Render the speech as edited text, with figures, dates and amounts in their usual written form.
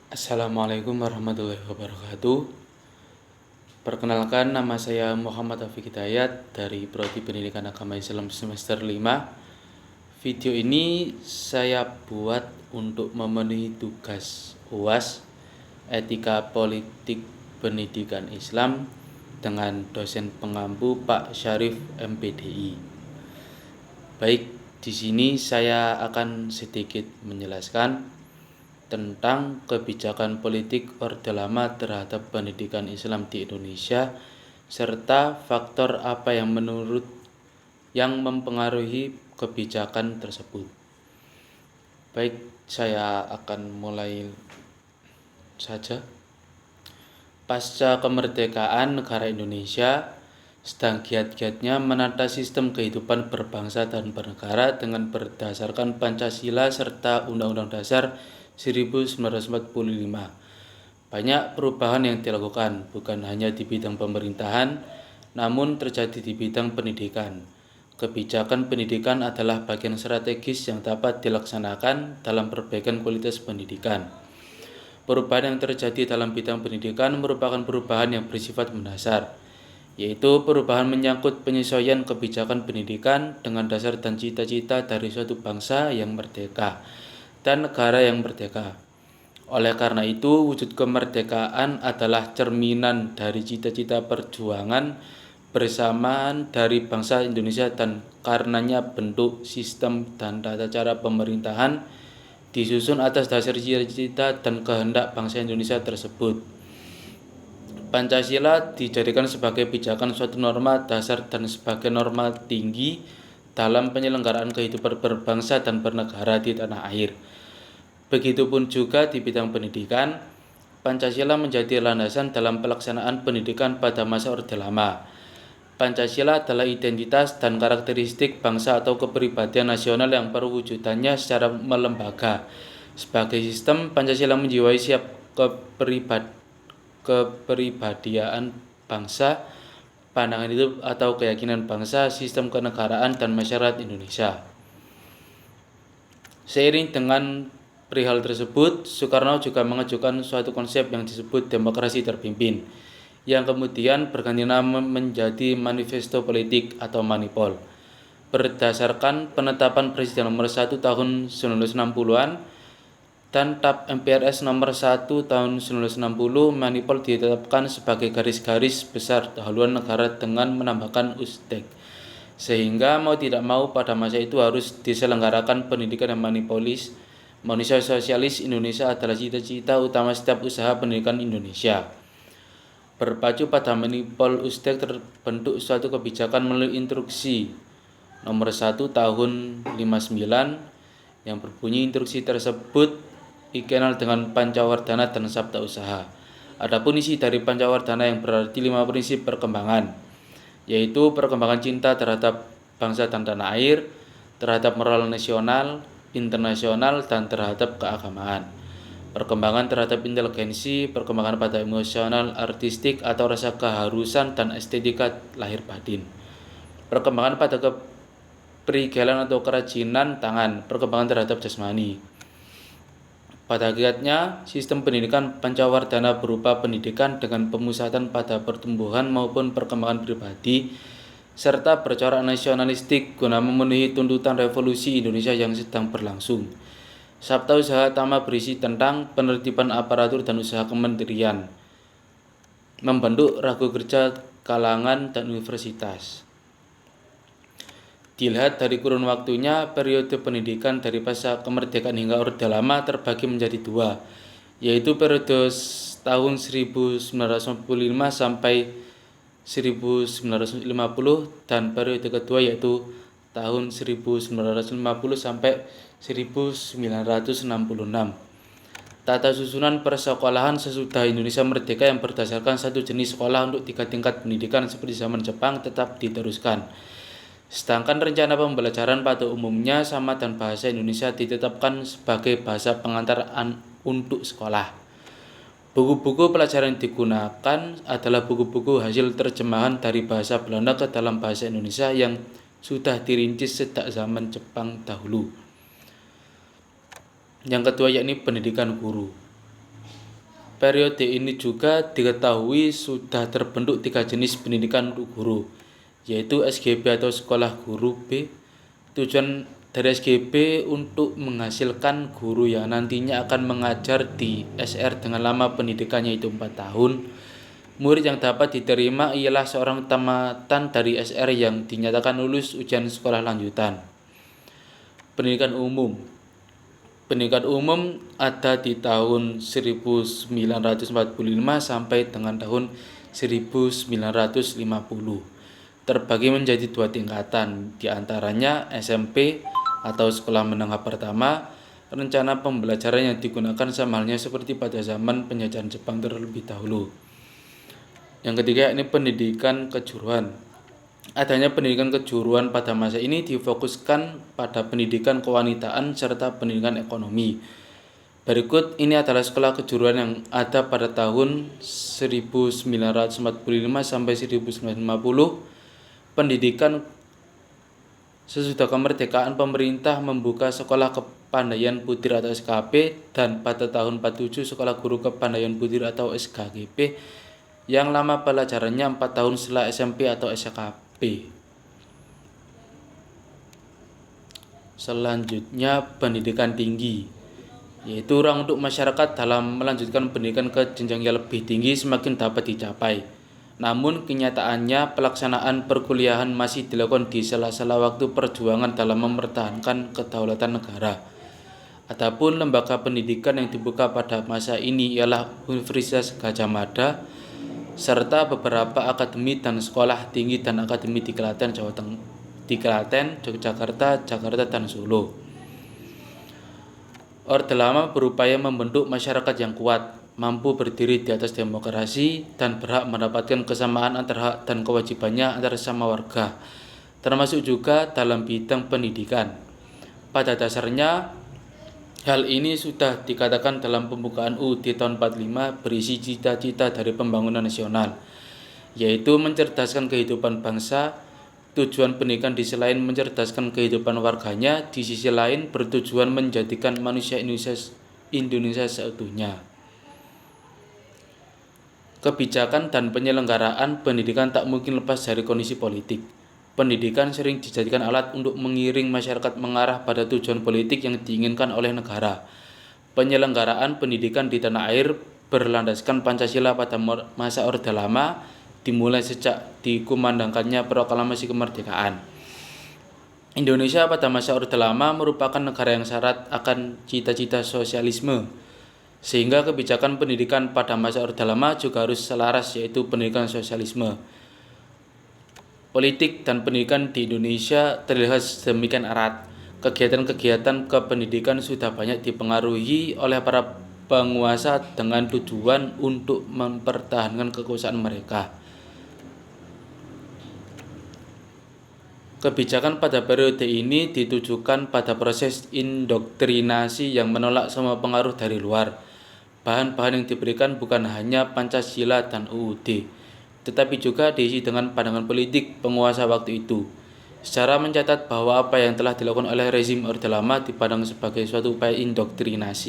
Assalamualaikum warahmatullahi wabarakatuh. Perkenalkan, nama saya Muhammad Afiq Hidayat dari Prodi Pendidikan Agama Islam semester 5. Video ini saya buat untuk memenuhi tugas UAS Etika Politik Pendidikan Islam dengan dosen pengampu Pak Syarif MPDI. Baik, di sini saya akan sedikit menjelaskan tentang kebijakan politik Orde Lama terhadap pendidikan Islam di Indonesia serta faktor apa yang mempengaruhi kebijakan tersebut. Baik, saya akan mulai saja. Pasca kemerdekaan negara Indonesia sedang giat-giatnya menata sistem kehidupan berbangsa dan bernegara dengan berdasarkan Pancasila serta Undang-Undang Dasar 1945. Banyak perubahan yang dilakukan, bukan hanya di bidang pemerintahan, namun terjadi di bidang pendidikan. Kebijakan pendidikan adalah bagian strategis yang dapat dilaksanakan dalam perbaikan kualitas pendidikan. Perubahan yang terjadi dalam bidang pendidikan merupakan perubahan yang bersifat mendasar, yaitu perubahan menyangkut penyesuaian kebijakan pendidikan dengan dasar dan cita-cita dari suatu bangsa yang merdeka dan negara yang merdeka. Oleh karena itu, wujud kemerdekaan adalah cerminan dari cita-cita perjuangan bersamaan dari bangsa Indonesia dan karenanya bentuk, sistem, dan tata cara pemerintahan disusun atas dasar cita-cita dan kehendak bangsa Indonesia tersebut. Pancasila dijadikan sebagai pijakan suatu norma dasar dan sebagai norma tinggi dalam penyelenggaraan kehidupan berbangsa dan bernegara di tanah air. Begitupun juga di bidang pendidikan, Pancasila menjadi landasan dalam pelaksanaan pendidikan pada masa Orde Lama. Pancasila adalah identitas dan karakteristik bangsa atau kepribadian nasional yang perwujudannya secara melembaga. Sebagai sistem, Pancasila menjiwai siap kepribadian bangsa, pandangan hidup atau keyakinan bangsa, sistem kenegaraan, dan masyarakat Indonesia. Seiring dengan perihal tersebut, Soekarno juga mengajukan suatu konsep yang disebut demokrasi terpimpin, yang kemudian berganti nama menjadi Manifesto Politik atau Manipol. Berdasarkan penetapan Presiden nomor 1 tahun 1960-an dan TAP MPRS nomor 1 tahun 1960, Manipol ditetapkan sebagai garis-garis besar haluan negara dengan menambahkan Ustek. Sehingga mau tidak mau pada masa itu harus diselenggarakan pendidikan yang manipolis. Manusia sosialis Indonesia adalah cita-cita utama setiap usaha pendidikan Indonesia. Berpacu pada Manipol Ustek terbentuk suatu kebijakan melalui instruksi nomor 1 tahun 59 yang berbunyi instruksi tersebut dikenal dengan Pancawardhana dan Sabta Usaha. Adapun isi dari Pancawardhana yang berarti 5 prinsip perkembangan, yaitu perkembangan cinta terhadap bangsa dan tanah air, terhadap moral nasional, internasional, dan terhadap keagamaan. Perkembangan terhadap inteligensi, perkembangan pada emosional, artistik atau rasa keharusan dan estetika lahir batin. Perkembangan pada keprigelan atau kerajinan tangan, perkembangan terhadap jasmani. Pada hakikatnya, sistem pendidikan Pancawardhana berupa pendidikan dengan pemusatan pada pertumbuhan maupun perkembangan pribadi, serta bercorak nasionalistik guna memenuhi tuntutan revolusi Indonesia yang sedang berlangsung. Sabta Usaha Tama berisi tentang penertiban aparatur dan usaha kementerian, membentuk ragu kerja kalangan dan universitas. Dilihat dari kurun waktunya, periode pendidikan dari pasca kemerdekaan hingga Orde Lama terbagi menjadi dua, yaitu periode tahun 1945 sampai 1950 dan periode kedua yaitu tahun 1950 sampai 1966. Tata susunan persekolahan sesudah Indonesia merdeka yang berdasarkan satu jenis sekolah untuk 3 tingkat pendidikan seperti zaman Jepang tetap diteruskan. Sedangkan rencana pembelajaran pada umumnya sama dan bahasa Indonesia ditetapkan sebagai bahasa pengantar untuk sekolah. Buku-buku pelajaran yang digunakan adalah buku-buku hasil terjemahan dari bahasa Belanda ke dalam bahasa Indonesia yang sudah dirintis sejak zaman Jepang dahulu. Yang kedua yakni pendidikan guru. Periode ini juga diketahui sudah terbentuk 3 jenis pendidikan untuk guru, yaitu SGB atau Sekolah Guru B. Tujuan dari SGB untuk menghasilkan guru yang nantinya akan mengajar di SR dengan lama pendidikannya itu 4 tahun. Murid yang dapat diterima ialah seorang tamatan dari SR yang dinyatakan lulus ujian sekolah lanjutan. Pendidikan umum. Pendidikan umum ada di tahun 1945 sampai dengan tahun 1950. Terbagi menjadi 2 tingkatan, di antaranya SMP atau sekolah menengah pertama. Rencana pembelajaran yang digunakan sama halnya seperti pada zaman penjajahan Jepang terlebih dahulu. Yang ketiga, ini pendidikan kejuruan. Adanya pendidikan kejuruan pada masa ini difokuskan pada pendidikan kewanitaan serta pendidikan ekonomi. Berikut ini adalah sekolah kejuruan yang ada pada tahun 1945 sampai 1950. Pendidikan sesudah kemerdekaan, pemerintah membuka sekolah kepandaian putir atau SKP, dan pada tahun 47 sekolah guru kepandaian putir atau SKGP yang lama pelajarannya 4 tahun setelah SMP atau SKP. Selanjutnya, pendidikan tinggi, yaitu ruang untuk masyarakat dalam melanjutkan pendidikan ke jenjang yang lebih tinggi semakin dapat dicapai. Namun kenyataannya pelaksanaan perkuliahan masih dilakukan di sela-sela waktu perjuangan dalam mempertahankan kedaulatan negara. Adapun lembaga pendidikan yang dibuka pada masa ini ialah Universitas Gadjah Mada serta beberapa akademi dan sekolah tinggi dan akademi di Klaten, Yogyakarta, Jakarta, dan Solo. Orde Lama berupaya membentuk masyarakat yang kuat, mampu berdiri di atas demokrasi, dan berhak mendapatkan kesamaan antara hak dan kewajibannya antara sesama warga, termasuk juga dalam bidang pendidikan. Pada dasarnya, hal ini sudah dikatakan dalam pembukaan UUD tahun 45 berisi cita-cita dari pembangunan nasional, yaitu mencerdaskan kehidupan bangsa. Tujuan pendidikan di sisi lain mencerdaskan kehidupan warganya, di sisi lain bertujuan menjadikan manusia Indonesia seutuhnya. Kebijakan dan penyelenggaraan pendidikan tak mungkin lepas dari kondisi politik. Pendidikan sering dijadikan alat untuk mengiring masyarakat mengarah pada tujuan politik yang diinginkan oleh negara. Penyelenggaraan pendidikan di tanah air berlandaskan Pancasila pada masa Orde Lama, dimulai sejak dikumandangkannya proklamasi kemerdekaan. Indonesia pada masa Orde Lama merupakan negara yang syarat akan cita-cita sosialisme, sehingga kebijakan pendidikan pada masa Orde Lama juga harus selaras, yaitu pendidikan sosialisme. Politik dan pendidikan di Indonesia terlihat sedemikian erat. Kegiatan-kegiatan kependidikan sudah banyak dipengaruhi oleh para penguasa dengan tujuan untuk mempertahankan kekuasaan mereka. Kebijakan pada periode ini ditujukan pada proses indoktrinasi yang menolak semua pengaruh dari luar. Bahan-bahan yang diberikan bukan hanya Pancasila dan UUD, tetapi juga diisi dengan pandangan politik penguasa waktu itu. Secara mencatat bahwa apa yang telah dilakukan oleh rezim Orde Lama dipandang sebagai suatu upaya indoktrinasi.